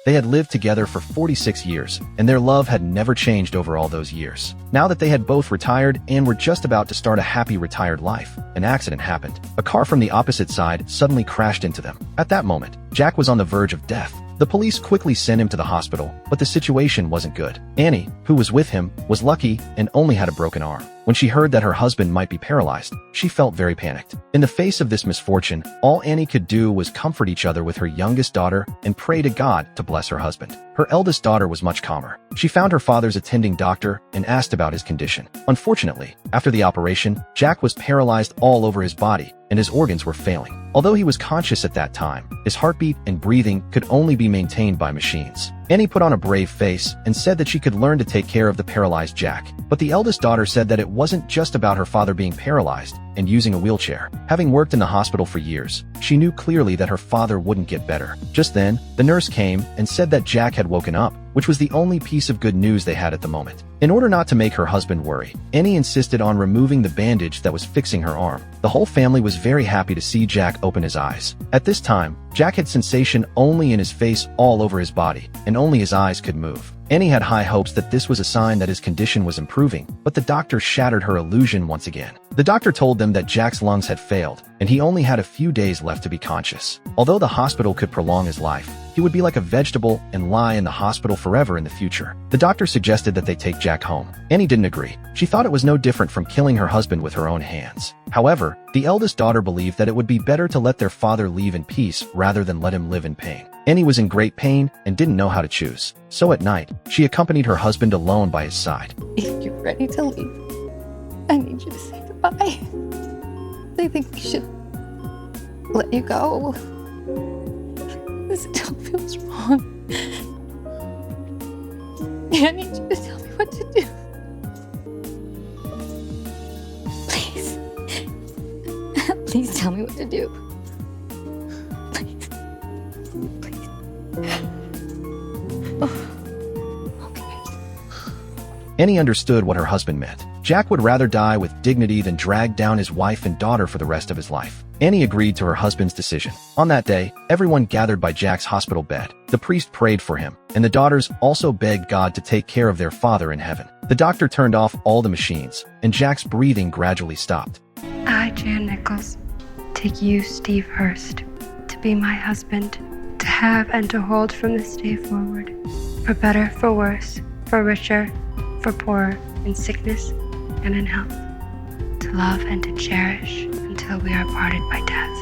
They had lived together for 46 years, and their love had never changed over all those years. Now that they had both retired and were just about to start a happy retired life, an accident happened. A car from the opposite side suddenly crashed into them. At that moment, Jack was on the verge of death. The police quickly sent him to the hospital, but the situation wasn't good. Annie, who was with him, was lucky and only had a broken arm. When she heard that her husband might be paralyzed, she felt very panicked. In the face of this misfortune, all Annie could do was comfort each other with her youngest daughter and pray to God to bless her husband. Her eldest daughter was much calmer. She found her father's attending doctor and asked about his condition. Unfortunately, after the operation, Jack was paralyzed all over his body and his organs were failing. Although he was conscious at that time, his heartbeat and breathing could only be maintained by machines. Annie put on a brave face and said that she could learn to take care of the paralyzed Jack. But the eldest daughter said that it wasn't just about her father being paralyzed and using a wheelchair. Having worked in the hospital for years, she knew clearly that her father wouldn't get better. Just then, the nurse came and said that Jack had woken up, which was the only piece of good news they had at the moment. In order not to make her husband worry, Annie insisted on removing the bandage that was fixing her arm. The whole family was very happy to see Jack open his eyes. At this time, Jack had sensation only in his face, all over his body, and only his eyes could move. Annie had high hopes that this was a sign that his condition was improving, but the doctor shattered her illusion once again. The doctor told them that Jack's lungs had failed, and he only had a few days left to be conscious. Although the hospital could prolong his life, he would be like a vegetable and lie in the hospital forever in the future. The doctor suggested that they take Jack home. Annie didn't agree. She thought it was no different from killing her husband with her own hands. However, the eldest daughter believed that it would be better to let their father leave in peace rather than let him live in pain. Annie was in great pain and didn't know how to choose. So at night, she accompanied her husband alone by his side. If you're ready to leave, I need you to say goodbye. I think we should let you go. This still feels wrong. I need you to tell me what to do. Please. Please tell me what to do. Please. Please. Oh. Okay. Annie understood what her husband meant. Jack would rather die with dignity than drag down his wife and daughter for the rest of his life. Annie agreed to her husband's decision. On that day, everyone gathered by Jack's hospital bed. The priest prayed for him, and the daughters also begged God to take care of their father in heaven. The doctor turned off all the machines, and Jack's breathing gradually stopped. I, Jan Nichols, take you, Steve Hurst, to be my husband, to have and to hold from this day forward, for better, for worse, for richer, for poorer, in sickness and in health, to love and to cherish until we are parted by death.